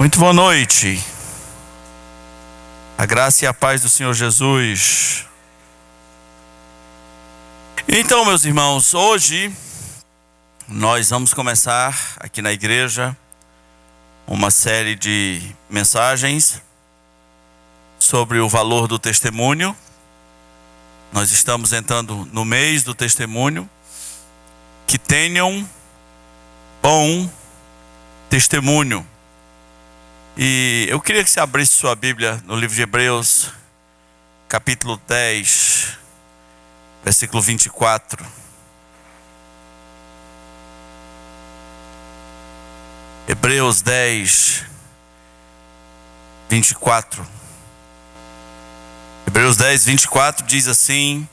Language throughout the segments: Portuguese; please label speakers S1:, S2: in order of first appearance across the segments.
S1: Muito boa noite. A graça e a paz do Senhor Jesus. Então, meus irmãos, hoje nós vamos começar aqui na igreja uma série de mensagens sobre o valor do testemunho. Nós estamos entrando no mês do testemunho. Que tenham bom testemunho. E eu queria que você abrisse sua Bíblia no livro de Hebreus, capítulo 10, versículo 24. Hebreus 10, 24. Hebreus 10, 24 diz assim: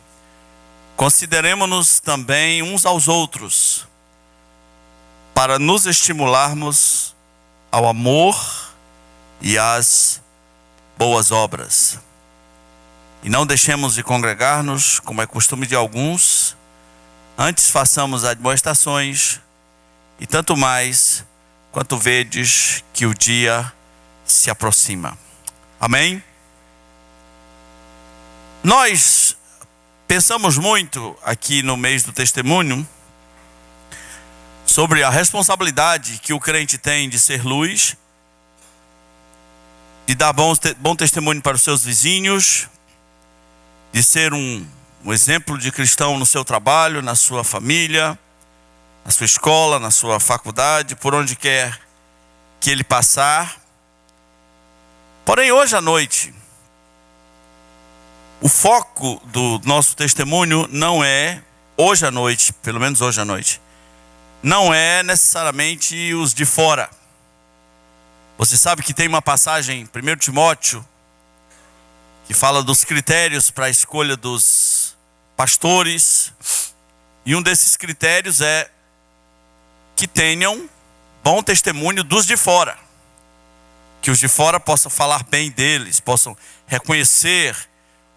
S1: consideremo-nos também uns aos outros, para nos estimularmos ao amor e às boas obras. E não deixemos de congregar-nos, como é costume de alguns, antes façamos admoestações, e tanto mais, quanto vedes que o dia se aproxima. Amém? Nós pensamos muito aqui no mês do testemunho sobre a responsabilidade que o crente tem de ser luz, de dar bom testemunho para os seus vizinhos, de ser um exemplo de cristão no seu trabalho, na sua família, na sua escola, na sua faculdade, por onde quer que ele passar. Porém, hoje à noite, o foco do nosso testemunho não é, hoje à noite, pelo menos hoje à noite, não é necessariamente os de fora. Você sabe que tem uma passagem em 1 Timóteo que fala dos critérios para a escolha dos pastores. E um desses critérios é que tenham bom testemunho dos de fora. Que os de fora possam falar bem deles, possam reconhecer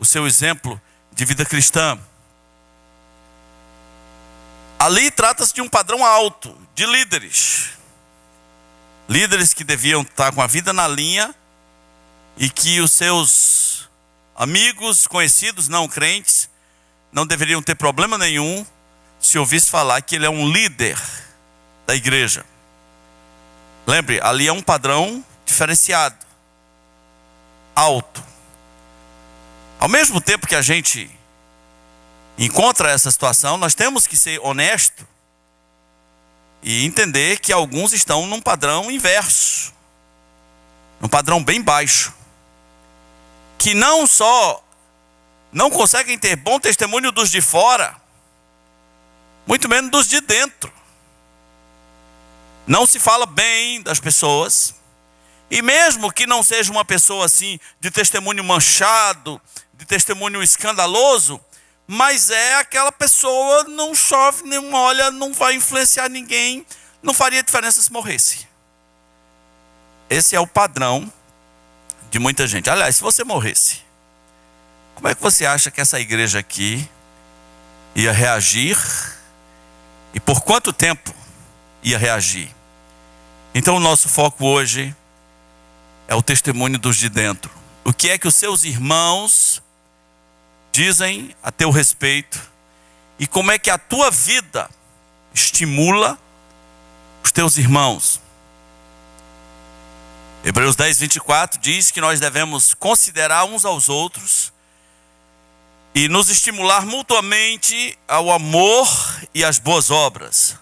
S1: o seu exemplo de vida cristã. Ali trata-se de um padrão alto de líderes. Líderes que deviam estar com a vida na linha e que os seus amigos, conhecidos, não crentes, não deveriam ter problema nenhum se ouvisse falar que ele é um líder da igreja. Lembre, ali é um padrão diferenciado, alto. Ao mesmo tempo que a gente encontra essa situação, nós temos que ser honestos e entender que alguns estão num padrão inverso, num padrão bem baixo, que não só não conseguem ter bom testemunho dos de fora, muito menos dos de dentro. Não se fala bem das pessoas, e mesmo que não seja uma pessoa assim de testemunho manchado, de testemunho escandaloso, mas é aquela pessoa, não chove, nem molha, não vai influenciar ninguém, não faria diferença se morresse. Esse é o padrão de muita gente. Aliás, se você morresse, como é que você acha que essa igreja aqui ia reagir? E por quanto tempo ia reagir? Então o nosso foco hoje é o testemunho dos de dentro. O que é que os seus irmãos dizem a teu respeito e como é que a tua vida estimula os teus irmãos. Hebreus 10, 24 diz que nós devemos considerar uns aos outros e nos estimular mutuamente ao amor e às boas obras.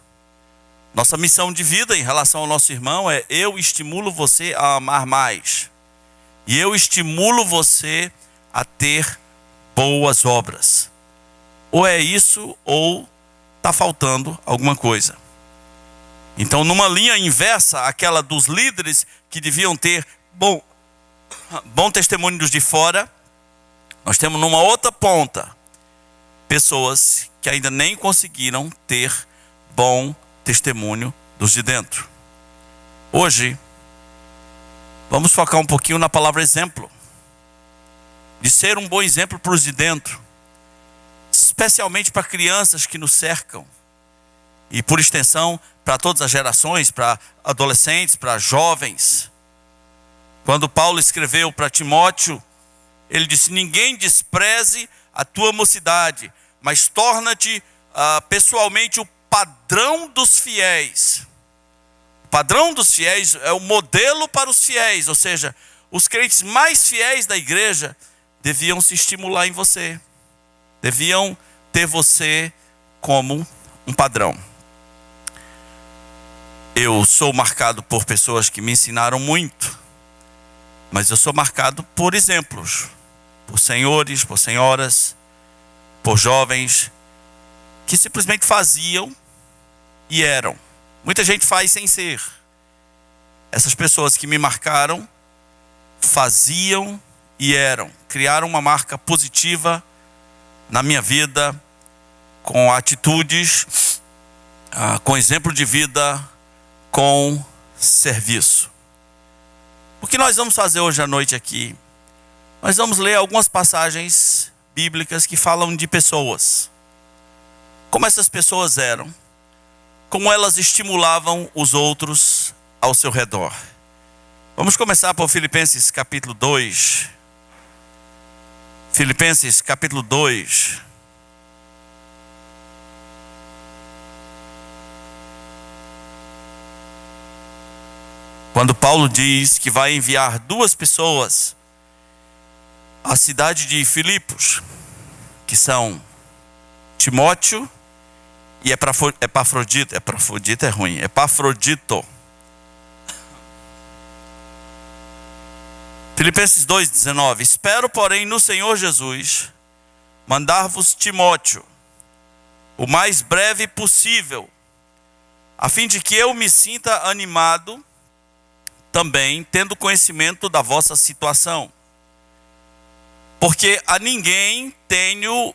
S1: Nossa missão de vida em relação ao nosso irmão é: eu estimulo você a amar mais e eu estimulo você a ter boas obras. Ou é isso, ou está faltando alguma coisa. Então, numa linha inversa, aquela dos líderes que deviam ter bom testemunho dos de fora, nós temos numa outra ponta pessoas que ainda nem conseguiram ter bom testemunho dos de dentro. Hoje, vamos focar um pouquinho na palavra exemplo. De ser um bom exemplo para os de dentro, especialmente para crianças que nos cercam, e por extensão para todas as gerações, para adolescentes, para jovens. Quando Paulo escreveu para Timóteo, ele disse: ninguém despreze a tua mocidade, mas torna-te pessoalmente o padrão dos fiéis. O padrão dos fiéis é o modelo para os fiéis, ou seja, os crentes mais fiéis da igreja deviam se estimular em você, deviam ter você como um padrão. Eu sou marcado por pessoas que me ensinaram muito, mas eu sou marcado por exemplos, por senhores, por senhoras, por jovens que simplesmente faziam e eram. Muita gente faz sem ser. Essas pessoas que me marcaram faziam e eram, criaram uma marca positiva na minha vida, com atitudes, com exemplo de vida, com serviço. O que nós vamos fazer hoje à noite aqui? Nós vamos ler algumas passagens bíblicas que falam de pessoas. Como essas pessoas eram, como elas estimulavam os outros ao seu redor. Vamos começar por Filipenses capítulo 2. Filipenses capítulo 2. Quando Paulo diz que vai enviar 2 pessoas à cidade de Filipos, que são Timóteo e Epafrodito. Epafrodito é ruim. Epafrodito. Filipenses 2,19. Espero, porém, no Senhor Jesus, mandar-vos Timóteo, o mais breve possível, a fim de que eu me sinta animado também, tendo conhecimento da vossa situação. Porque a ninguém tenho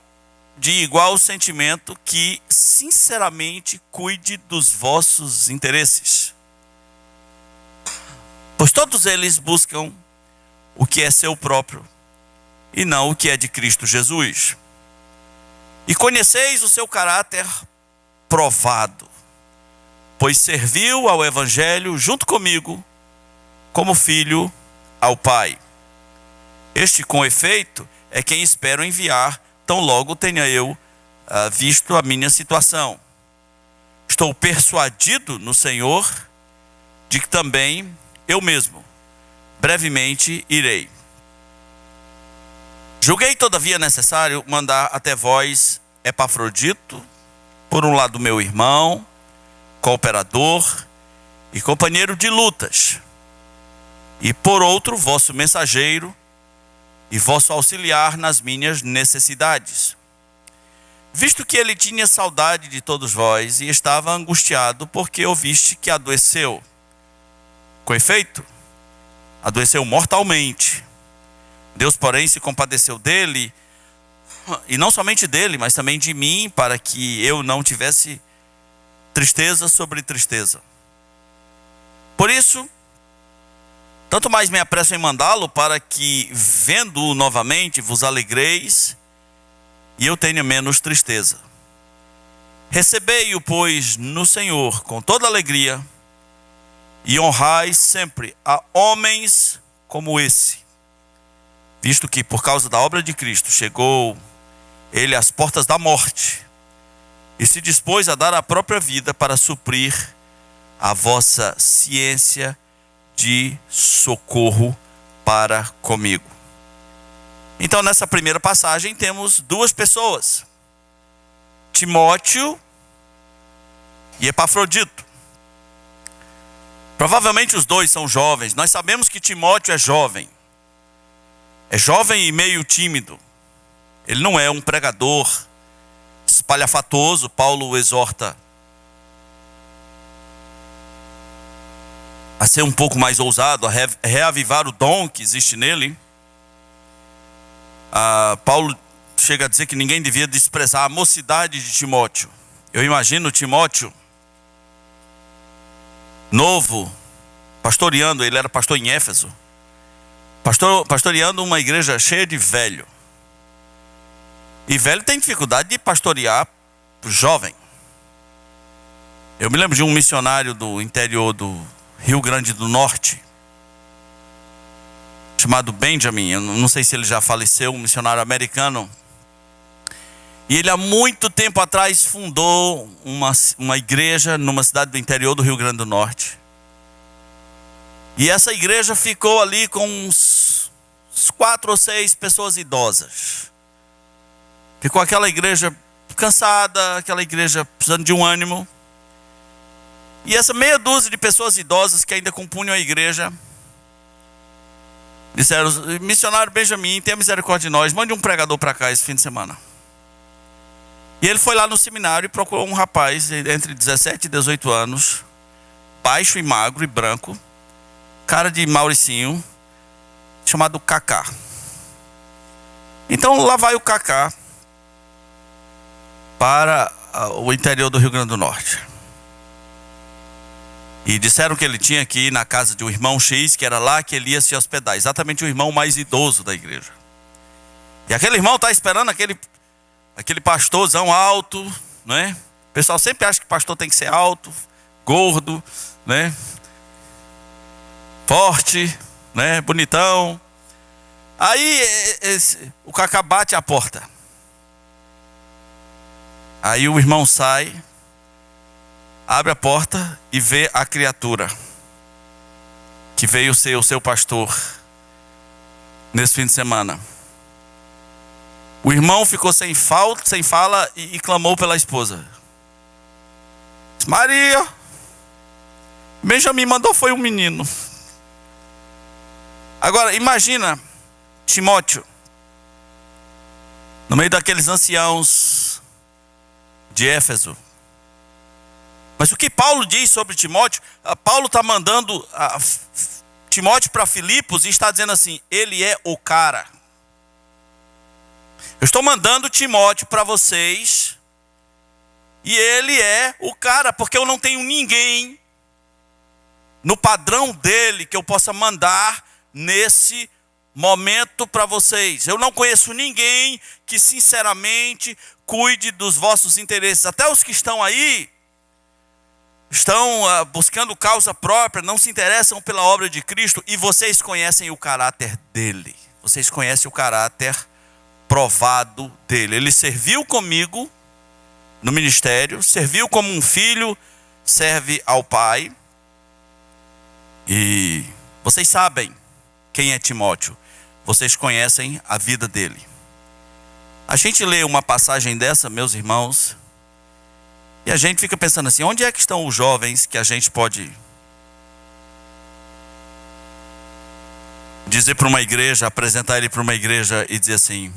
S1: de igual sentimento que sinceramente cuide dos vossos interesses. Pois todos eles buscam o que é seu próprio, e não o que é de Cristo Jesus. E conheceis o seu caráter provado, pois serviu ao Evangelho junto comigo, como filho ao Pai. Este, com efeito, é quem espero enviar, tão logo tenha eu visto a minha situação. Estou persuadido no Senhor de que também eu mesmo brevemente irei. Julguei todavia necessário mandar até vós Epafrodito, por um lado meu irmão, cooperador e companheiro de lutas, e por outro vosso mensageiro e vosso auxiliar nas minhas necessidades. Visto que ele tinha saudade de todos vós e estava angustiado porque ouviste que adoeceu. Com efeito, adoeceu mortalmente. Deus, porém, se compadeceu dele, e não somente dele, mas também de mim, para que eu não tivesse tristeza sobre tristeza. Por isso, tanto mais me apresso em mandá-lo, para que, vendo-o novamente, vos alegreis, e eu tenha menos tristeza. Recebei-o, pois, no Senhor, com toda alegria, e honrai sempre a homens como esse, visto que, por causa da obra de Cristo, chegou ele às portas da morte, e se dispôs a dar a própria vida para suprir a vossa ciência de socorro para comigo. Então, nessa primeira passagem, temos 2 pessoas, Timóteo e Epafrodito. Provavelmente os 2 são jovens. Nós sabemos que Timóteo é jovem e meio tímido. Ele não é um pregador espalhafatoso. Paulo o exorta a ser um pouco mais ousado, a reavivar o dom que existe nele. Paulo chega a dizer que ninguém devia desprezar a mocidade de Timóteo. Eu imagino Timóteo novo, pastoreando. Ele era pastor em Éfeso, pastoreando uma igreja cheia de velho. E velho tem dificuldade de pastorear jovem. Eu me lembro de um missionário do interior do Rio Grande do Norte, chamado Benjamin. Eu não sei se ele já faleceu, um missionário americano. E ele há muito tempo atrás fundou uma igreja numa cidade do interior do Rio Grande do Norte. E essa igreja ficou ali com uns 4 ou 6 pessoas idosas. Ficou aquela igreja cansada, aquela igreja precisando de um ânimo. E essa meia dúzia de pessoas idosas que ainda compunham a igreja disseram: missionário Benjamin, tenha misericórdia de nós, mande um pregador para cá esse fim de semana. E ele foi lá no seminário e procurou um rapaz entre 17 e 18 anos, baixo e magro e branco, cara de Mauricinho, chamado Cacá. Então lá vai o Cacá para o interior do Rio Grande do Norte. E disseram que ele tinha que ir na casa de um irmão X, que era lá que ele ia se hospedar, exatamente o irmão mais idoso da igreja. E aquele irmão está esperando aquele pastorzão alto, né? O pessoal sempre acha que pastor tem que ser alto, gordo, né? Forte, né? Bonitão. Aí o Cacá bate a porta. Aí o irmão sai, abre a porta e vê a criatura que veio ser o seu pastor nesse fim de semana. O irmão ficou sem fala e clamou pela esposa. Disse: Maria, Benjamin mandou foi um menino. Agora imagina Timóteo no meio daqueles anciãos de Éfeso. Mas o que Paulo diz sobre Timóteo? Paulo está mandando Timóteo para Filipos e está dizendo assim: ele é o cara. Eu estou mandando Timóteo para vocês e ele é o cara, porque eu não tenho ninguém no padrão dele que eu possa mandar nesse momento para vocês. Eu não conheço ninguém que sinceramente cuide dos vossos interesses. Até os que estão aí estão buscando causa própria, não se interessam pela obra de Cristo, e vocês conhecem o caráter dele. Vocês conhecem o caráter provado dele. Ele serviu comigo no ministério, serviu como um filho serve ao pai. E vocês sabem quem é Timóteo. Vocês conhecem a vida dele. A gente lê uma passagem dessa, meus irmãos, e a gente fica pensando assim: onde é que estão os jovens que a gente pode dizer para uma igreja, apresentar ele para uma igreja e dizer assim: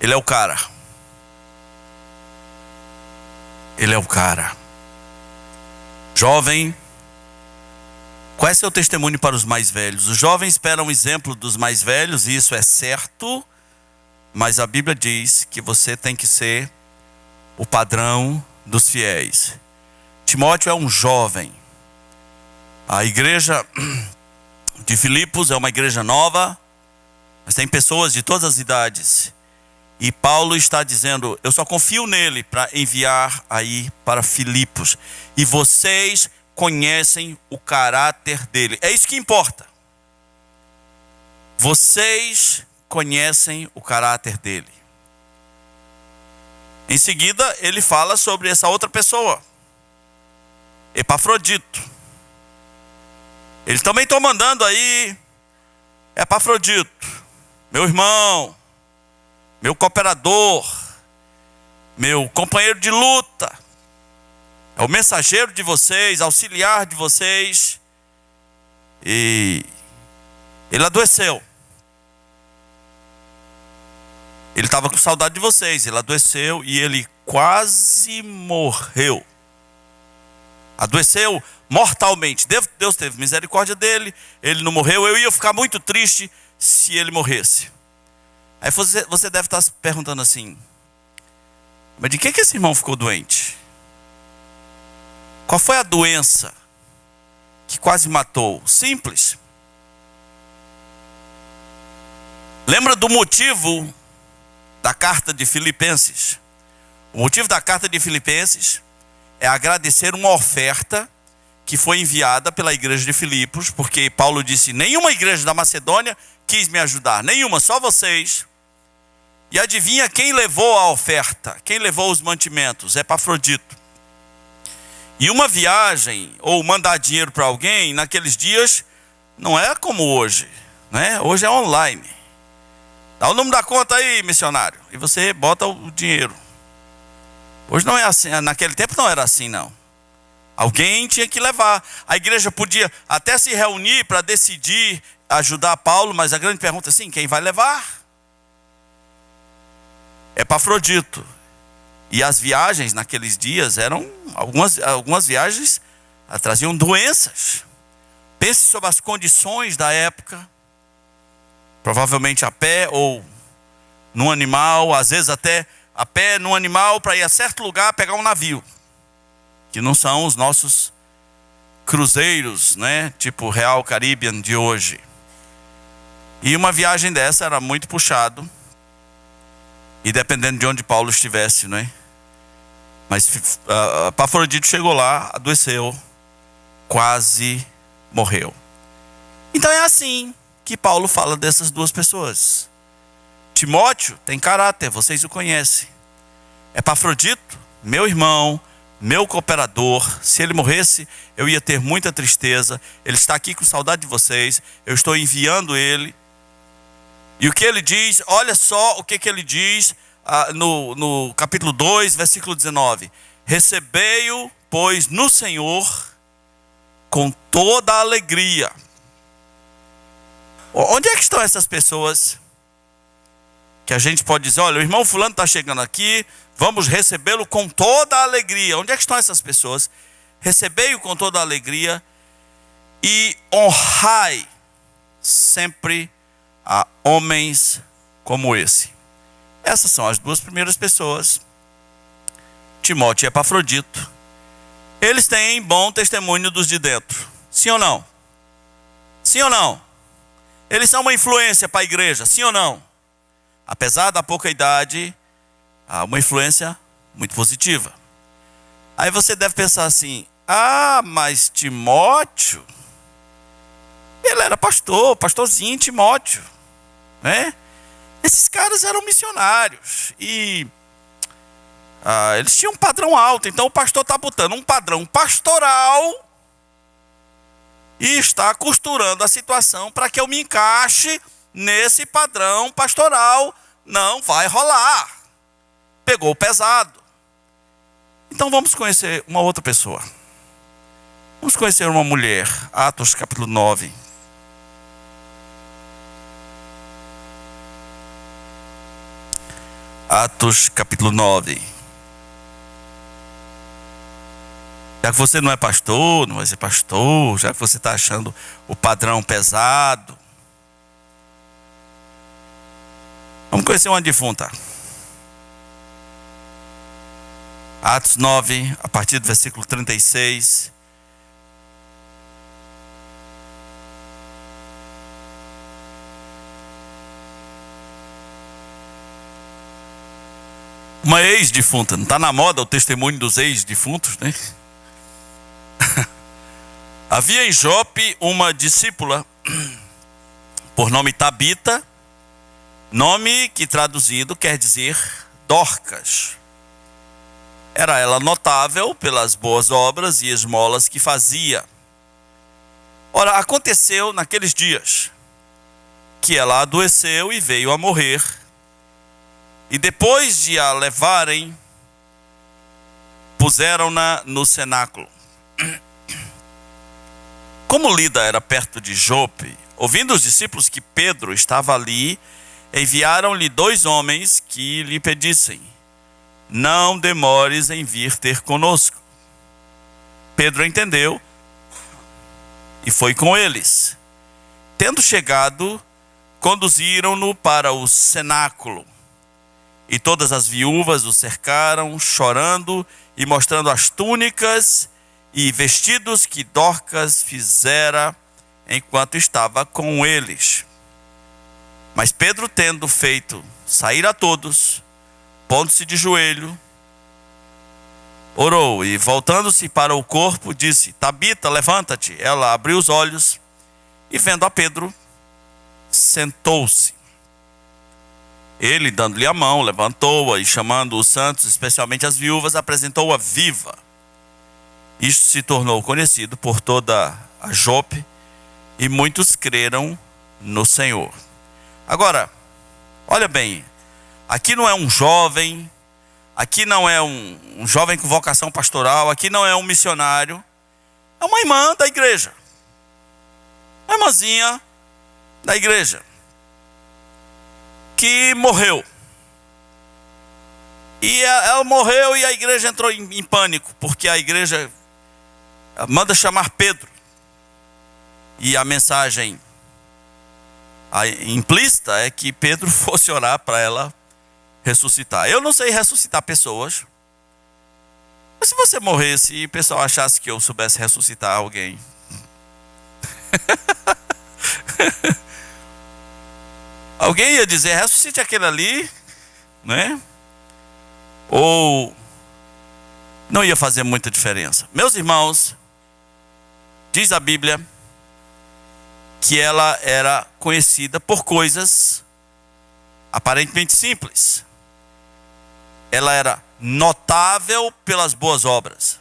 S1: ele é o cara. Ele é o cara. Jovem, qual é seu testemunho para os mais velhos? Os jovens esperam o exemplo dos mais velhos, e isso é certo, mas a Bíblia diz que você tem que ser o padrão dos fiéis. Timóteo é um jovem. A igreja de Filipos é uma igreja nova, mas tem pessoas de todas as idades. E Paulo está dizendo: eu só confio nele para enviar aí para Filipos. E vocês conhecem o caráter dele. É isso que importa. Vocês conhecem o caráter dele. Em seguida, ele fala sobre essa outra pessoa, Epafrodito. Eles também estão mandando aí Epafrodito, meu irmão, meu cooperador, meu companheiro de luta, é o mensageiro de vocês, auxiliar de vocês. E ele adoeceu. Ele estava com saudade de vocês, ele adoeceu e ele quase morreu. Adoeceu mortalmente. Deus teve misericórdia dele, ele não morreu. Eu ia ficar muito triste se ele morresse. Aí você deve estar se perguntando assim: mas de que esse irmão ficou doente? Qual foi a doença que quase matou? Simples. Lembra do motivo da carta de Filipenses? O motivo da carta de Filipenses é agradecer uma oferta que foi enviada pela igreja de Filipos, porque Paulo disse: nenhuma igreja da Macedônia quis me ajudar, nenhuma, só vocês. E adivinha quem levou a oferta, quem levou os mantimentos? Epafrodito. E uma viagem, ou mandar dinheiro para alguém, naqueles dias, não é como hoje, né? Hoje é online. Dá o número da conta aí, missionário, e você bota o dinheiro. Hoje não é assim, naquele tempo não era assim, não. Alguém tinha que levar. A igreja podia até se reunir para decidir ajudar Paulo, mas a grande pergunta é assim: quem vai levar? Epafrodito. E as viagens naqueles dias eram, algumas viagens traziam doenças. Pense sobre as condições da época. Provavelmente a pé ou num animal, às vezes até a pé num animal para ir a certo lugar pegar um navio. Que não são os nossos cruzeiros, né? Tipo Real Caribbean de hoje. E uma viagem dessa era muito puxado. E dependendo de onde Paulo estivesse, né? Mas Epafrodito chegou lá, adoeceu, quase morreu. Então é assim que Paulo fala dessas duas pessoas. Timóteo tem caráter, vocês o conhecem. Epafrodito, meu irmão, meu cooperador. Se ele morresse, eu ia ter muita tristeza. Ele está aqui com saudade de vocês. Eu estou enviando ele. E o que ele diz, olha só o que ele diz no capítulo 2, versículo 19. Recebei-o, pois, no Senhor, com toda a alegria. Onde é que estão essas pessoas que a gente pode dizer: olha, o irmão fulano está chegando aqui, vamos recebê-lo com toda a alegria? Onde é que estão essas pessoas? Recebei-o com toda a alegria e honrai sempre a homens como esse. Essas são as duas primeiras pessoas, Timóteo e Epafrodito. Eles têm bom testemunho dos de dentro. Sim ou não? Sim ou não? Eles são uma influência para a igreja. Sim ou não? Apesar da pouca idade, há uma influência muito positiva. Aí você deve pensar assim: ah, mas Timóteo, ele era pastorzinho Timóteo, né? Esses caras eram missionários e eles tinham um padrão alto. Então o pastor está botando um padrão pastoral e está costurando a situação para que eu me encaixe nesse padrão pastoral. Não vai rolar. Pegou pesado. Então vamos conhecer uma outra pessoa. Vamos conhecer uma mulher. Atos capítulo 9. Atos capítulo 9. Já que você não é pastor, não vai ser pastor, já que você está achando o padrão pesado, vamos conhecer uma defunta. Atos 9, a partir do versículo 36. Uma ex-defunta, não está na moda o testemunho dos ex-defuntos, né? Havia em Jope uma discípula, por nome Tabita, nome que traduzido quer dizer Dorcas. Era ela notável pelas boas obras e esmolas que fazia. Ora, aconteceu naqueles dias que ela adoeceu e veio a morrer. E depois de a levarem, puseram-na no cenáculo. Como Lida era perto de Jope, ouvindo os discípulos que Pedro estava ali, enviaram-lhe 2 homens que lhe pedissem: não demores em vir ter conosco. Pedro entendeu e foi com eles. Tendo chegado, conduziram-no para o cenáculo. E todas as viúvas o cercaram, chorando e mostrando as túnicas e vestidos que Dorcas fizera enquanto estava com eles. Mas Pedro, tendo feito sair a todos, pondo-se de joelho, orou e, voltando-se para o corpo, disse: Tabita, levanta-te. Ela abriu os olhos e, vendo a Pedro, sentou-se. Ele, dando-lhe a mão, levantou-a e, chamando os santos, especialmente as viúvas, apresentou-a viva. Isto se tornou conhecido por toda a Jope e muitos creram no Senhor. Agora, olha bem, aqui não é um jovem, aqui não é um jovem com vocação pastoral, aqui não é um missionário, é uma irmã da igreja, uma irmãzinha da igreja, que morreu. E ela morreu e a igreja entrou em pânico, porque a igreja manda chamar Pedro. E a mensagem implícita é que Pedro fosse orar para ela ressuscitar. Eu não sei ressuscitar pessoas, mas se você morresse e o pessoal achasse que eu soubesse ressuscitar alguém, alguém ia dizer: ressuscite aquele ali, né? Ou não ia fazer muita diferença. Meus irmãos, diz a Bíblia que ela era conhecida por coisas aparentemente simples. Ela era notável pelas boas obras.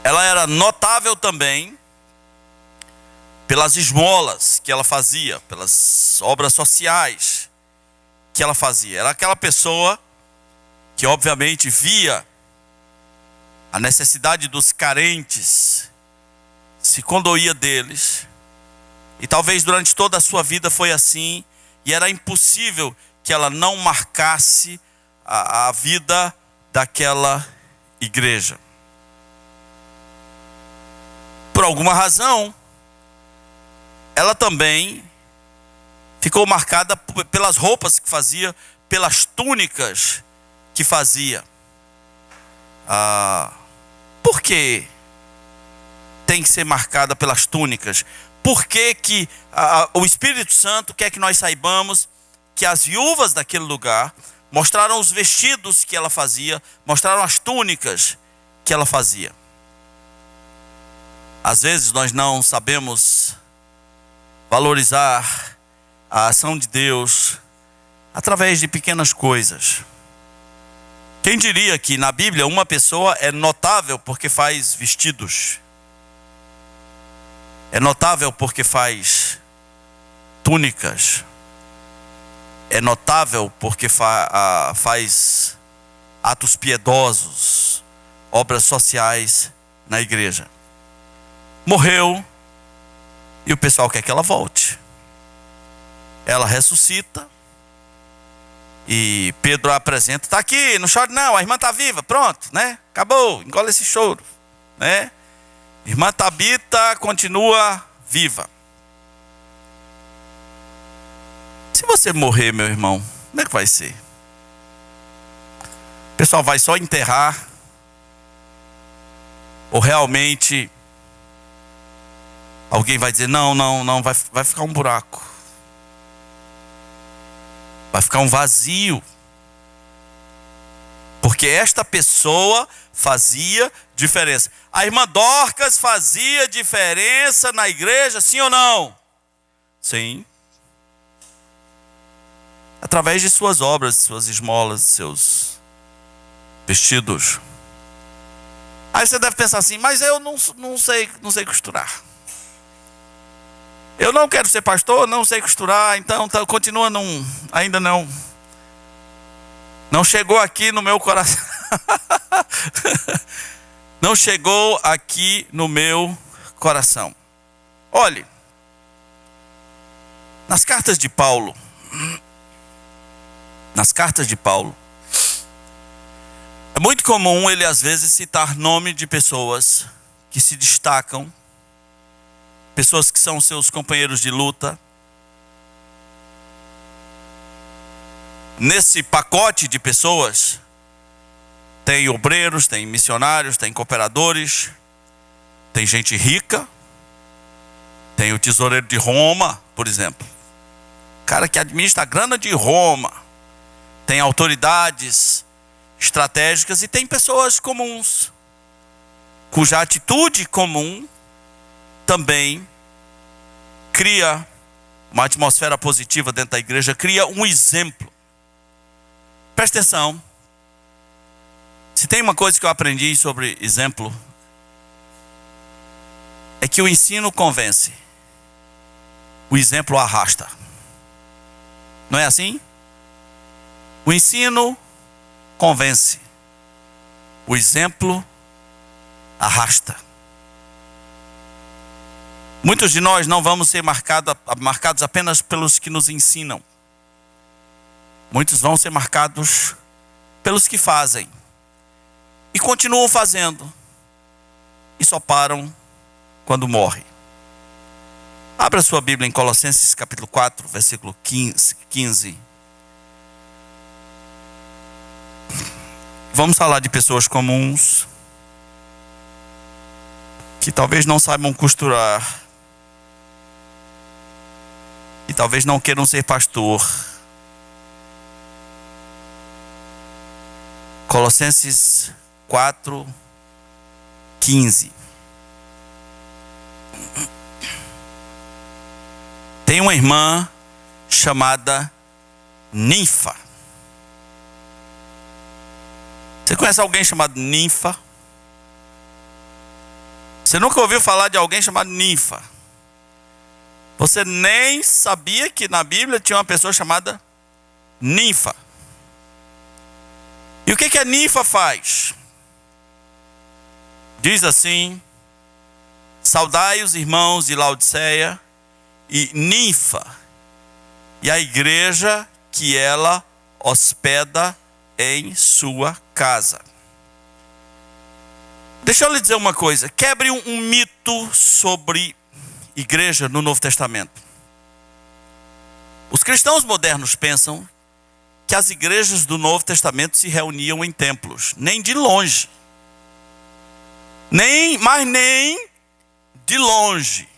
S1: Ela era notável também pelas esmolas que ela fazia, pelas obras sociais que ela fazia. Era aquela pessoa que obviamente via a necessidade dos carentes, se condoía deles, e talvez durante toda a sua vida foi assim, e era impossível que ela não marcasse a vida daquela igreja. Por alguma razão, ela também ficou marcada pelas roupas que fazia, pelas túnicas que fazia. Por que tem que ser marcada pelas túnicas? Por que o Espírito Santo quer que nós saibamos que as viúvas daquele lugar mostraram os vestidos que ela fazia, mostraram as túnicas que ela fazia? Às vezes nós não sabemos valorizar a ação de Deus através de pequenas coisas. Quem diria que na Bíblia uma pessoa é notável porque faz vestidos? É notável porque faz túnicas? É notável porque faz atos piedosos, obras sociais na igreja? Morreu e o pessoal quer que ela volte. Ela ressuscita e Pedro a apresenta: está aqui, não chore não, a irmã está viva, pronto, né? Acabou, engole esse choro, né? Irmã Tabita continua viva. Se você morrer, meu irmão, como é que vai ser? O pessoal vai só enterrar? Ou realmente alguém vai dizer: não, vai ficar um buraco, vai ficar um vazio, porque esta pessoa fazia diferença. A irmã Dorcas fazia diferença na igreja, sim ou não? Sim. Através de suas obras, de suas esmolas, de seus vestidos. Aí você deve pensar assim: mas eu não sei costurar. Eu não quero ser pastor, não sei costurar, então continua, ainda não chegou aqui no meu coração. Não chegou aqui no meu coração. Olhe, nas cartas de Paulo, é muito comum ele às vezes citar nome de pessoas que se destacam, pessoas que são seus companheiros de luta. Nesse pacote de pessoas, tem obreiros, tem missionários, tem cooperadores, tem gente rica, tem o tesoureiro de Roma, por exemplo. O cara que administra a grana de Roma. tem autoridades estratégicas e tem pessoas comuns, cuja atitude comum também cria uma atmosfera positiva dentro da igreja, cria um exemplo. Presta atenção. Se tem uma coisa que eu aprendi sobre exemplo, é que o ensino convence, o exemplo arrasta. Não é assim? O ensino convence, o exemplo arrasta. Muitos de nós não vamos ser marcados apenas pelos que nos ensinam. Muitos vão ser marcados pelos que fazem. E continuam fazendo. E só param quando morrem. Abra sua Bíblia em Colossenses capítulo 4, versículo 15. Vamos falar de pessoas comuns, que talvez não saibam costurar, e talvez não queiram ser pastor. Colossenses 4, 15. Tem uma irmã chamada Ninfa. Você conhece alguém chamado Ninfa? Você nunca ouviu falar de alguém chamado Ninfa? Você nem sabia que na Bíblia tinha uma pessoa chamada Ninfa. E o que a Ninfa faz? Diz assim: saudai os irmãos de Laodiceia e Ninfa, e a igreja que ela hospeda em sua casa. Deixa eu lhe dizer uma coisa. Quebre um mito sobre igreja no Novo Testamento. Os cristãos modernos pensam que as igrejas do Novo Testamento se reuniam em templos. Nem de longe. Mas nem de longe.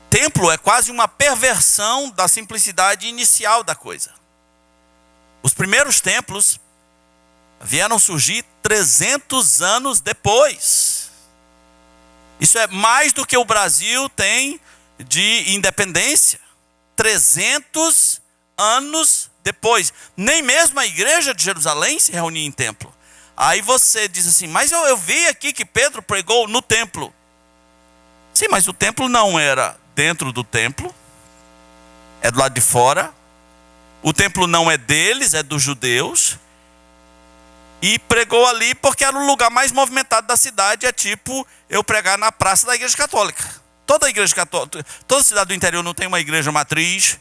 S1: Templo é quase uma perversão da simplicidade inicial da coisa. Os primeiros templos vieram surgir 300 anos depois. Isso é mais do que o Brasil tem de independência. 300 anos depois. Nem mesmo a igreja de Jerusalém se reunia em templo. Aí você diz assim: mas eu vi aqui que Pedro pregou no templo. Sim, mas o templo não era dentro do templo. É do lado de fora. O templo não é deles, é dos judeus. E pregou ali porque era o lugar mais movimentado da cidade. É tipo eu pregar na praça da igreja católica. Toda igreja católica, toda cidade do interior não tem uma igreja matriz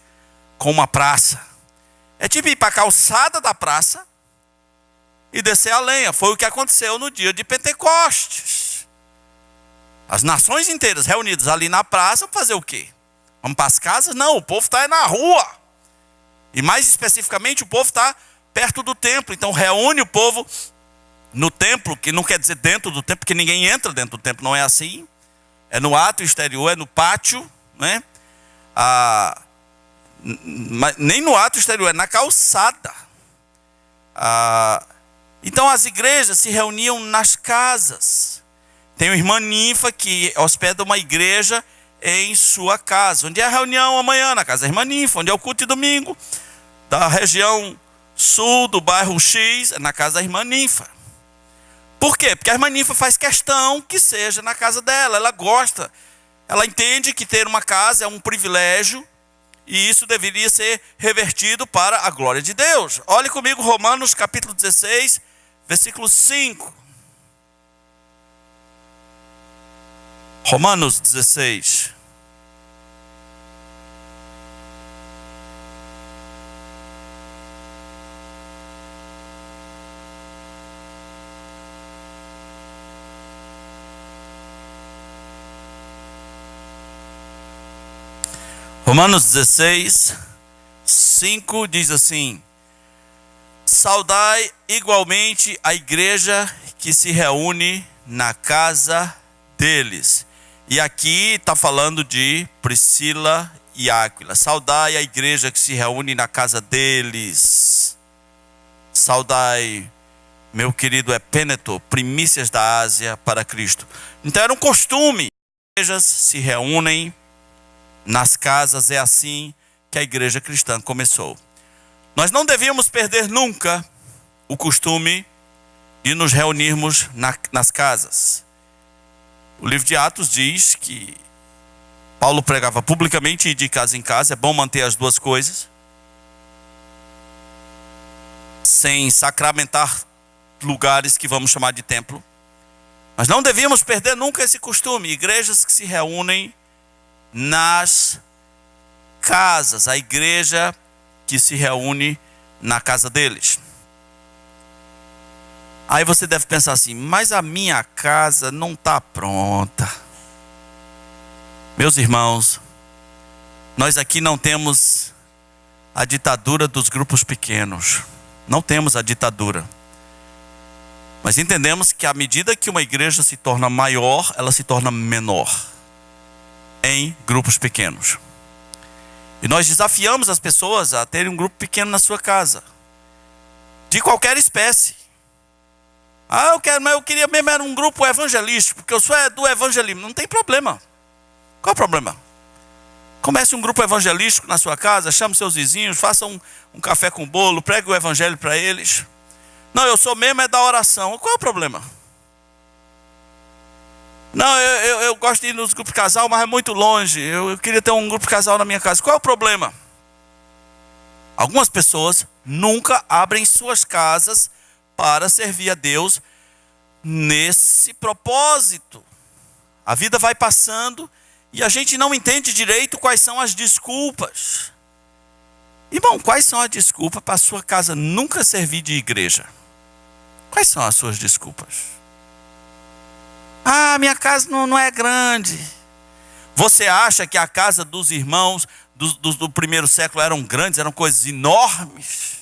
S1: com uma praça. É tipo ir para a calçada da praça e descer a lenha. Foi o que aconteceu no dia de Pentecostes. As nações inteiras reunidas ali na praça, para fazer o quê? Vamos para as casas? Não, o povo está na rua. E mais especificamente, o povo está perto do templo. Então reúne o povo no templo, que não quer dizer dentro do templo, porque ninguém entra dentro do templo, não é assim. É no átrio exterior, é no pátio, né? Nem no átrio exterior, é na calçada. Então as igrejas se reuniam nas casas. Tem uma irmã Ninfa que hospeda uma igreja em sua casa. Onde é a reunião amanhã? Na casa da irmã Ninfa. Onde é o culto de domingo? Da região sul, do bairro X, na casa da irmã Ninfa. Por quê? Porque a irmã Ninfa faz questão que seja na casa dela. Ela gosta. Ela entende que ter uma casa é um privilégio. E isso deveria ser revertido para a glória de Deus. Olhe comigo Romanos capítulo 16, versículo 5. Romanos 16. Romanos 16, 5 diz assim: saudai igualmente a igreja que se reúne na casa deles. E aqui está falando de Priscila e Áquila. Saudai a igreja que se reúne na casa deles. Saudai, meu querido Epêneto, primícias da Ásia para Cristo. Então era um costume. As igrejas se reúnem nas casas, é assim que a igreja cristã começou. Nós não devíamos perder nunca o costume de nos reunirmos nas casas. O livro de Atos diz que Paulo pregava publicamente e de casa em casa. É bom manter as duas coisas, sem sacramentar lugares que vamos chamar de templo. Mas não devíamos perder nunca esse costume. Igrejas que se reúnem nas casas. A igreja que se reúne na casa deles. Aí você deve pensar assim: mas a minha casa não está pronta. Meus irmãos, nós aqui não temos a ditadura dos grupos pequenos. Não temos a ditadura. Mas entendemos que à medida que uma igreja se torna maior, ela se torna menor em grupos pequenos. E nós desafiamos as pessoas a terem um grupo pequeno na sua casa, de qualquer espécie. Mas eu queria mesmo era um grupo evangelístico, porque eu sou do evangelismo. Não tem problema. Qual é o problema? Comece um grupo evangelístico na sua casa, chame seus vizinhos, faça um café com bolo, pregue o evangelho para eles. Não, eu sou mesmo da oração. Qual é o problema? Não, eu gosto de ir nos grupos de casal, mas é muito longe. Eu queria ter um grupo de casal na minha casa. Qual é o problema? Algumas pessoas nunca abrem suas casas para servir a Deus nesse propósito. A vida vai passando e a gente não entende direito quais são as desculpas. Irmão, quais são as desculpas para a sua casa nunca servir de igreja? Quais são as suas desculpas? Minha casa não é grande. Você acha que a casa dos irmãos do primeiro século eram grandes, eram coisas enormes?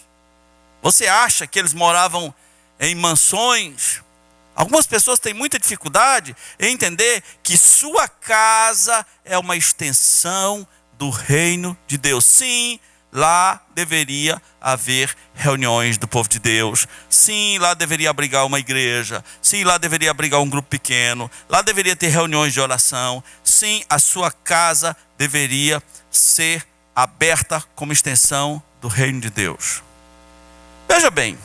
S1: Você acha que eles moravam em mansões? Algumas pessoas têm muita dificuldade em entender que sua casa é uma extensão do reino de Deus. Sim, lá deveria haver reuniões do povo de Deus. Sim, lá deveria abrigar uma igreja. Sim, lá deveria abrigar um grupo pequeno. Lá deveria ter reuniões de oração. Sim, a sua casa deveria ser aberta como extensão do reino de Deus. Veja bem,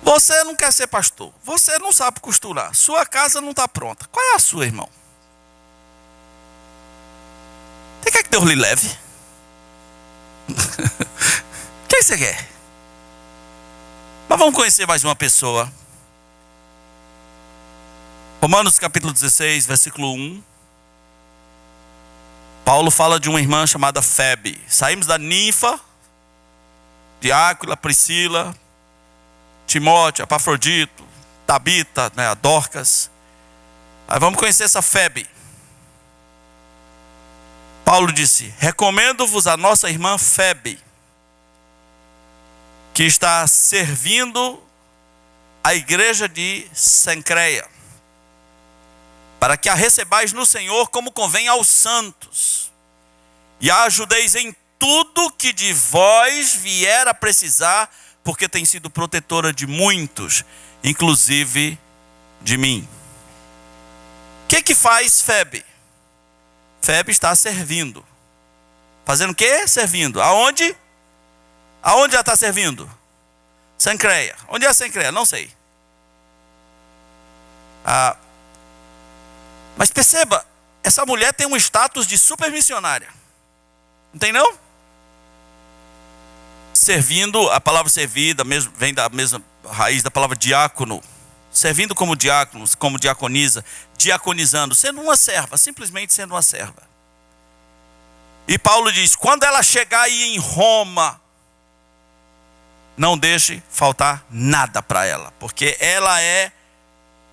S1: você não quer ser pastor, você não sabe costurar, sua casa não está pronta. Qual é a sua, irmão? Você quer que Deus lhe leve? O que você quer? Mas vamos conhecer mais uma pessoa. Romanos capítulo 16, versículo 1. Paulo fala de uma irmã chamada Febe. Saímos da ninfa, de Áquila, Priscila, Timóteo, Epafrodito, Tabita, a Dorcas. Aí vamos conhecer essa Febe. Paulo disse: recomendo-vos a nossa irmã Febe, que está servindo a igreja de Cencreia, para que a recebais no Senhor como convém aos santos, e a ajudeis em tudo que de vós vier a precisar, porque tem sido protetora de muitos, inclusive de mim. O que faz Febe? Febe está servindo. Fazendo o quê? Servindo. Aonde? Aonde ela está servindo? Cencreia. Onde é Cencreia? Não sei. Mas perceba, essa mulher tem um status de super missionária. Não tem não? Servindo, a palavra servir vem da mesma raiz da palavra diácono. Servindo como diácono, como diaconisa, diaconizando, sendo uma serva, simplesmente sendo uma serva. E Paulo diz: quando ela chegar aí em Roma, não deixe faltar nada para ela, porque ela é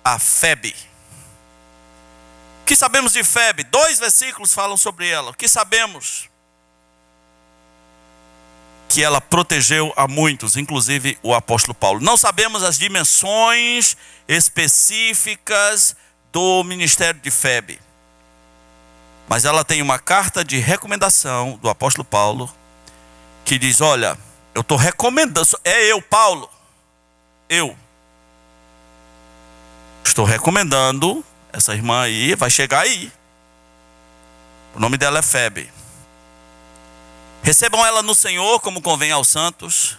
S1: a Febe. O que sabemos de Febe? 2 versículos falam sobre ela. O que sabemos? Que ela protegeu a muitos, inclusive o apóstolo Paulo. Não sabemos as dimensões específicas do ministério de Febe. Mas ela tem uma carta de recomendação do apóstolo Paulo, que diz: olha, eu estou recomendando, Paulo, eu estou recomendando essa irmã aí, vai chegar aí. O nome dela é Febe. Recebam ela no Senhor como convém aos santos,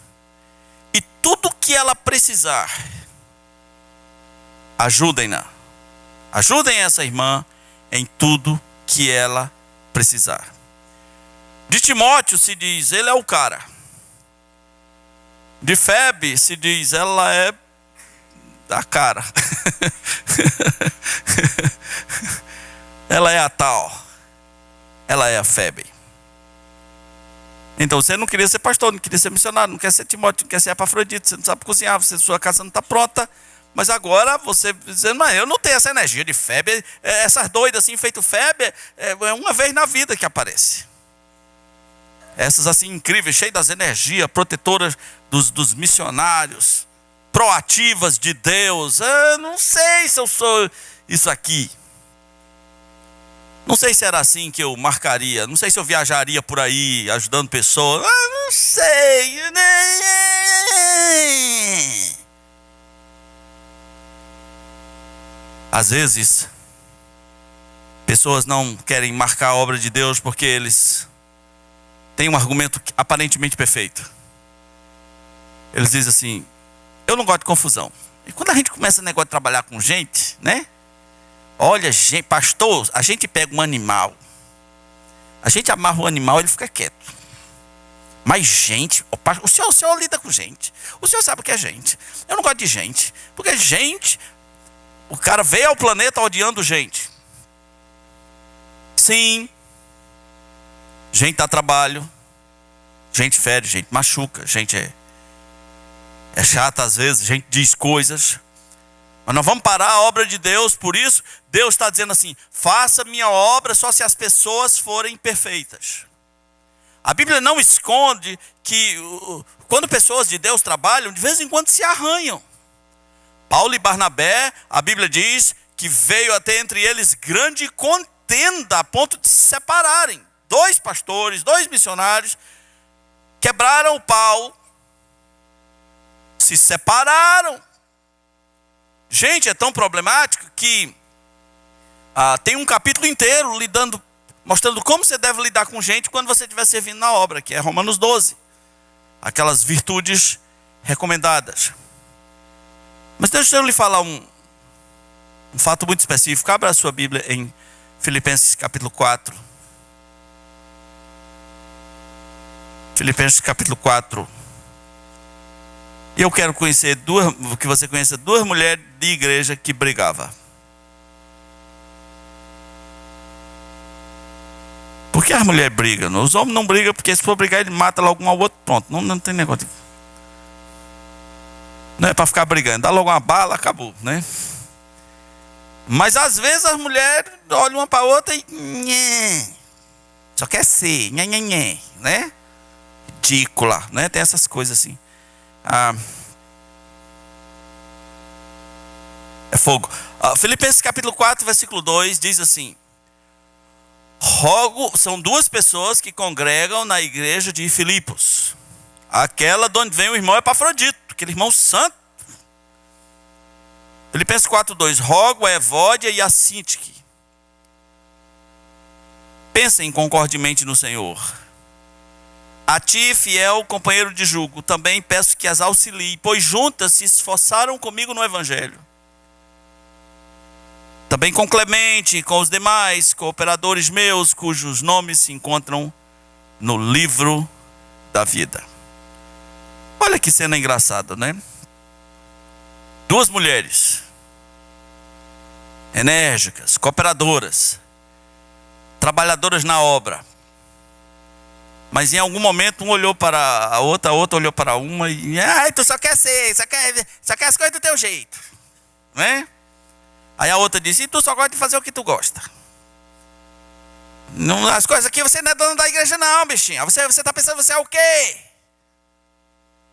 S1: e tudo que ela precisar, ajudem-na. Ajudem essa irmã em tudo que ela precisar. De Timóteo se diz, ele é o cara. De Febe se diz, ela é a cara. Ela é a tal. Ela é a Febe. Então você não queria ser pastor, não queria ser missionário, não quer ser Timóteo, não quer ser Epafrodito, você não sabe cozinhar, sua casa não está pronta. Mas agora você dizendo, mas eu não tenho essa energia de Febe, essas doidas assim, feito Febe, é uma vez na vida que aparece. Essas assim incríveis, cheias das energias, protetoras dos missionários, proativas de Deus. Eu não sei se eu sou isso aqui. Não sei se era assim que eu marcaria, não sei se eu viajaria por aí ajudando pessoas. Não sei. Às vezes, pessoas não querem marcar a obra de Deus porque eles têm um argumento aparentemente perfeito. Eles dizem assim, eu não gosto de confusão. E quando a gente começa a negócio de trabalhar com gente, né? Olha, gente, pastor, a gente pega um animal, a gente amarra o animal, ele fica quieto. Mas gente, o senhor lida com gente. O senhor sabe o que é gente. Eu não gosto de gente, porque gente... O cara veio ao planeta odiando gente. Sim. Gente dá trabalho. Gente fere, gente machuca. Gente é chata às vezes. Gente diz coisas. Mas nós vamos parar a obra de Deus. Por isso, Deus está dizendo assim, faça minha obra só se as pessoas forem perfeitas. A Bíblia não esconde que quando pessoas de Deus trabalham, de vez em quando se arranham. Paulo e Barnabé, a Bíblia diz que veio até entre eles grande contenda, a ponto de se separarem. 2 pastores, 2 missionários, quebraram o pau, se separaram. Gente, é tão problemático que tem um capítulo inteiro mostrando como você deve lidar com gente quando você estiver servindo na obra, que é Romanos 12. Aquelas virtudes recomendadas. Mas deixa eu lhe falar um fato muito específico. Abra a sua Bíblia em Filipenses capítulo 4. Filipenses capítulo 4. E eu quero que você conheça 2 mulheres de igreja que brigavam. Por que as mulheres brigam? Os homens não brigam porque se for brigar ele mata logo um ao outro. Pronto, não tem negócio de... Não é para ficar brigando, dá logo uma bala, acabou, né? Mas às vezes as mulheres olham uma para a outra e... Só quer ser, né? Ridícula, né? Tem essas coisas assim. É fogo. Filipenses capítulo 4, versículo 2, diz assim. São 2 pessoas que congregam na igreja de Filipos. Aquela de onde vem o irmão Epafrodito. Aquele irmão santo. Filipenses 4:2. Rogo a Evódia e a Sintique. Pensem concordemente no Senhor. A ti, fiel companheiro de jugo, também peço que as auxilie, pois juntas se esforçaram comigo no Evangelho. Também com Clemente e com os demais cooperadores meus, cujos nomes se encontram no livro da vida. Olha que cena engraçada, né? 2 mulheres, enérgicas, cooperadoras, trabalhadoras na obra. Mas em algum momento um olhou para a outra olhou para uma e... tu só quer ser, só quer as coisas do teu jeito. Né? Aí a outra disse, e tu só gosta de fazer o que tu gosta. Não, as coisas aqui você não é dono da igreja não, bichinha. Você está pensando, você é o quê?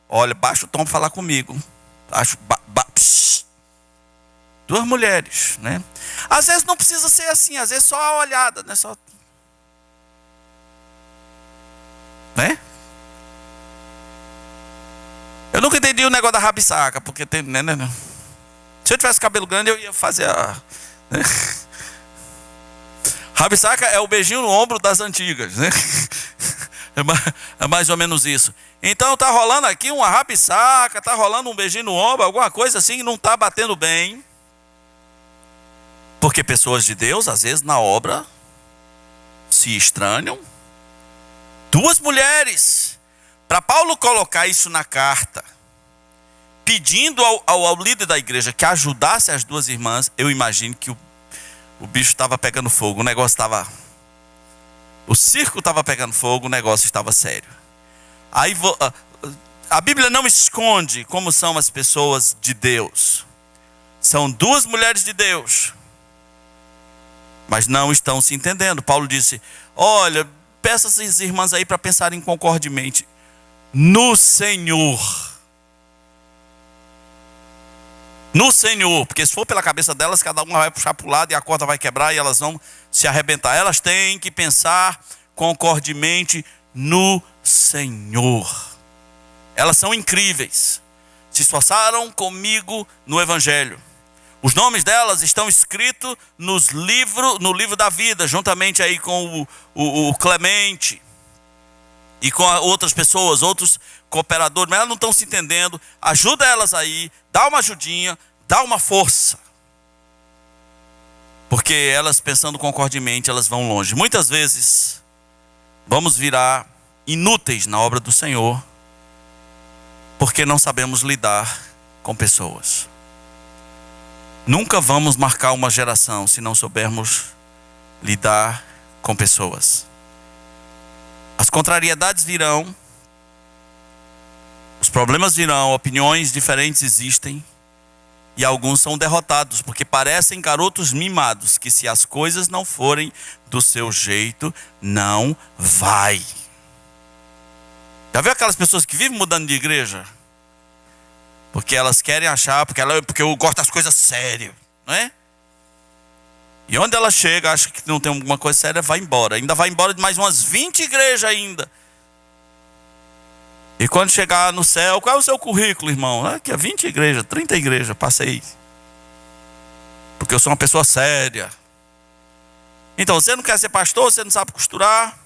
S1: Olha, baixa o tom para falar comigo. Psh. 2 mulheres, né? Às vezes não precisa ser assim, às vezes só a olhada, né? Só o negócio da rabisaca, porque tem... Se eu tivesse cabelo grande, eu ia fazer a... Rabisaca é o beijinho no ombro das antigas, né? É mais ou menos isso. Então tá rolando aqui uma rabisaca, tá rolando um beijinho no ombro, alguma coisa assim, não tá batendo bem. Porque pessoas de Deus, às vezes na obra, se estranham. Duas mulheres. Para Paulo colocar isso na carta, pedindo ao líder da igreja que ajudasse as duas irmãs, eu imagino que o bicho estava pegando fogo, o negócio estava... O circo estava pegando fogo, o negócio estava sério. Aí a Bíblia não esconde como são as pessoas de Deus. São duas mulheres de Deus, mas não estão se entendendo. Paulo disse: olha, peça essas irmãs aí para pensarem concordemente no Senhor. No Senhor, porque se for pela cabeça delas, cada uma vai puxar para o lado e a corda vai quebrar e elas vão se arrebentar. Elas têm que pensar concordemente no Senhor. Elas são incríveis. Se esforçaram comigo no Evangelho. Os nomes delas estão escritos no livro da vida, juntamente aí com o Clemente e com outras pessoas, outros cooperadores, mas elas não estão se entendendo. Ajuda elas aí, dá uma ajudinha, dá uma força. Porque elas, pensando concordemente, elas vão longe. Muitas vezes vamos virar inúteis na obra do Senhor, porque não sabemos lidar com pessoas. Nunca vamos marcar uma geração se não soubermos lidar com pessoas. As contrariedades virão, os problemas virão, opiniões diferentes existem, e alguns são derrotados, porque parecem garotos mimados, que se as coisas não forem do seu jeito, não vai. Já viu aquelas pessoas que vivem mudando de igreja? Porque elas querem achar, porque eu gosto das coisas sérias, não é? E onde ela chega, acha que não tem alguma coisa séria, vai embora. Ainda vai embora de mais umas 20 igrejas ainda. E quando chegar no céu, qual é o seu currículo, irmão? Aqui é 20 igrejas, 30 igrejas, passei. Porque eu sou uma pessoa séria. Então, você não quer ser pastor, você não sabe costurar,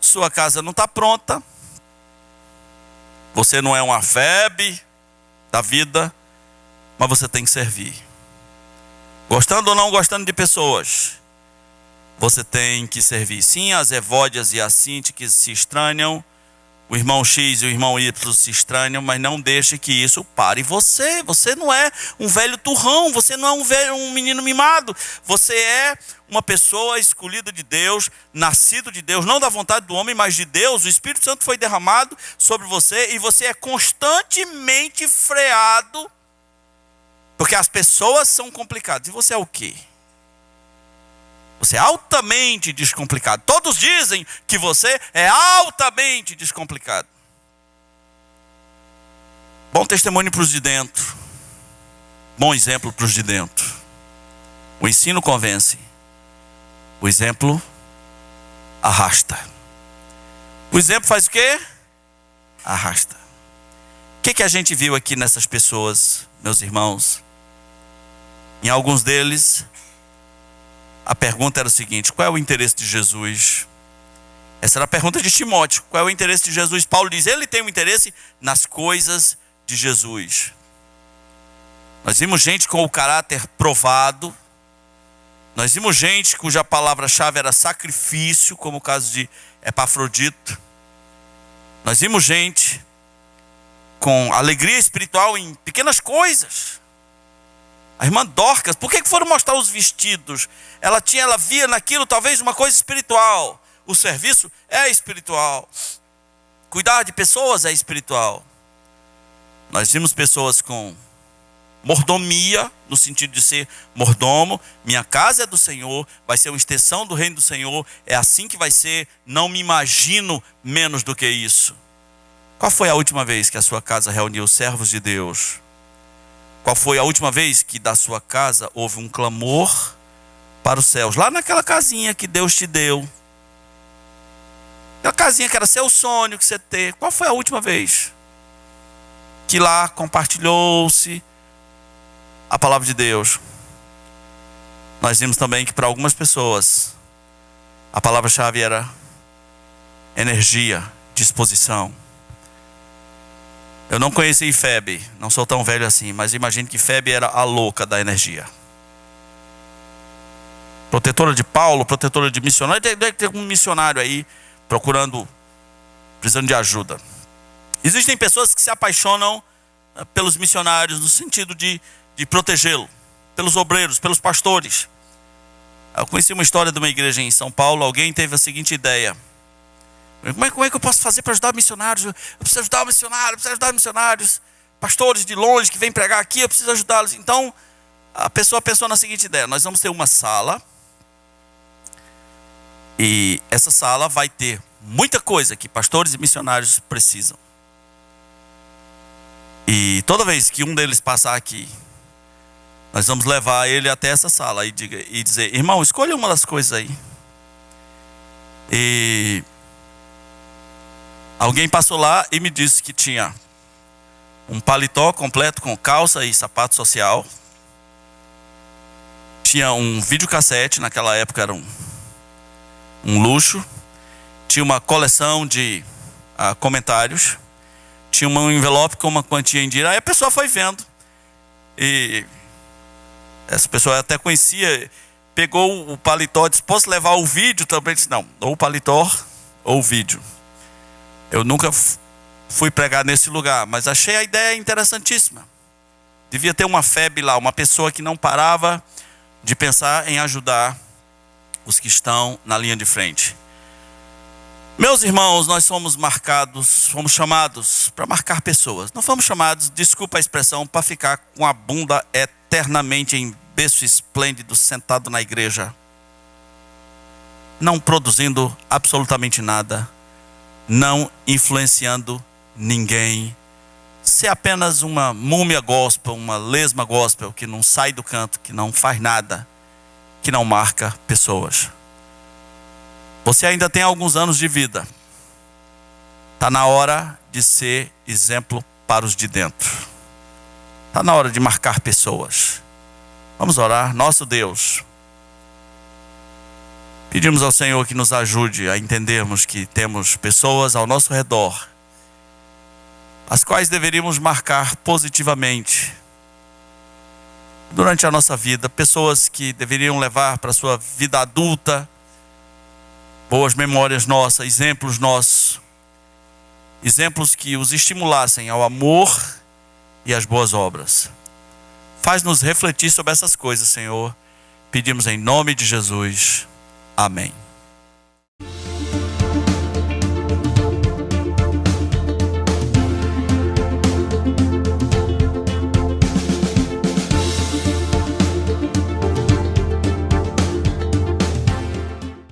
S1: sua casa não está pronta, você não é uma febre da vida, mas você tem que servir. Gostando ou não gostando de pessoas, você tem que servir. Sim, as Evódias e a Cinti que se estranham, o irmão X e o irmão Y se estranham, mas não deixe que isso pare você. Você não é um velho turrão, você não é um menino mimado. Você é uma pessoa escolhida de Deus, nascido de Deus, não da vontade do homem, mas de Deus. O Espírito Santo foi derramado sobre você e você é constantemente freado, porque as pessoas são complicadas. E você é o quê? Você é altamente descomplicado. Todos dizem que você é altamente descomplicado. Bom testemunho para os de dentro. Bom exemplo para os de dentro. O ensino convence. O exemplo arrasta. O exemplo faz o quê? Arrasta. O que a gente viu aqui nessas pessoas, meus irmãos? Em alguns deles, a pergunta era o seguinte: qual é o interesse de Jesus? Essa era a pergunta de Timóteo. Qual é o interesse de Jesus? Paulo diz, ele tem um interesse nas coisas de Jesus. Nós vimos gente com o caráter provado. Nós vimos gente cuja palavra-chave era sacrifício, como o caso de Epafrodito. Nós vimos gente com alegria espiritual em pequenas coisas. A irmã Dorcas, por que foram mostrar os vestidos? Ela via naquilo talvez uma coisa espiritual. O serviço é espiritual. Cuidar de pessoas é espiritual. Nós vimos pessoas com mordomia, no sentido de ser mordomo. Minha casa é do Senhor, vai ser uma extensão do reino do Senhor. É assim que vai ser, não me imagino menos do que isso. Qual foi a última vez que a sua casa reuniu servos de Deus? Qual foi a última vez que da sua casa houve um clamor para os céus? Lá naquela casinha que Deus te deu. Aquela casinha que era seu sonho que você ter. Qual foi a última vez que lá compartilhou-se a palavra de Deus. Nós vimos também que para algumas pessoas a palavra-chave era energia, disposição. Eu não conheci Febe, não sou tão velho assim, mas imagino que Febe era a louca da energia. Protetora de Paulo, protetora de missionário. Deve ter um missionário aí precisando de ajuda. Existem pessoas que se apaixonam pelos missionários no sentido de protegê-lo, pelos obreiros, pelos pastores. Eu conheci uma história de uma igreja em São Paulo. Alguém teve a seguinte ideia: como é que eu posso fazer para ajudar missionários? Eu preciso ajudar missionários, pastores de longe que vêm pregar aqui, eu preciso ajudá-los. Então a pessoa pensou na seguinte ideia: nós vamos ter uma sala, e essa sala vai ter muita coisa que pastores e missionários precisam. E toda vez que um deles passar aqui, nós vamos levar ele até essa sala e dizer: irmão, escolha uma das coisas aí. E alguém passou lá e me disse que tinha um paletó completo com calça e sapato social. Tinha um videocassete, naquela época era um luxo. Tinha uma coleção de comentários. Tinha um envelope com uma quantia em dinheiro. Aí a pessoa foi vendo. E essa pessoa até conhecia. Pegou o paletó, disse: posso levar o vídeo também? Disse: não, ou o paletó ou o vídeo. Eu nunca fui pregar nesse lugar, mas achei a ideia interessantíssima. Devia ter uma febre lá, uma pessoa que não parava de pensar em ajudar os que estão na linha de frente. Meus irmãos, nós somos chamados para marcar pessoas. Não fomos chamados, desculpa a expressão, para ficar com a bunda eternamente em berço esplêndido, sentado na igreja, não produzindo absolutamente nada, não influenciando ninguém, ser apenas uma múmia gospel, uma lesma gospel, que não sai do canto, que não faz nada, que não marca pessoas. Você ainda tem alguns anos de vida. Está na hora de ser exemplo para os de dentro. Está na hora de marcar pessoas. Vamos orar. Nosso Deus, pedimos ao Senhor que nos ajude a entendermos que temos pessoas ao nosso redor, as quais deveríamos marcar positivamente durante a nossa vida. Pessoas que deveriam levar para a sua vida adulta boas memórias nossas, exemplos nossos, exemplos que os estimulassem ao amor e às boas obras. Faz-nos refletir sobre essas coisas, Senhor. Pedimos em nome de Jesus. Amém.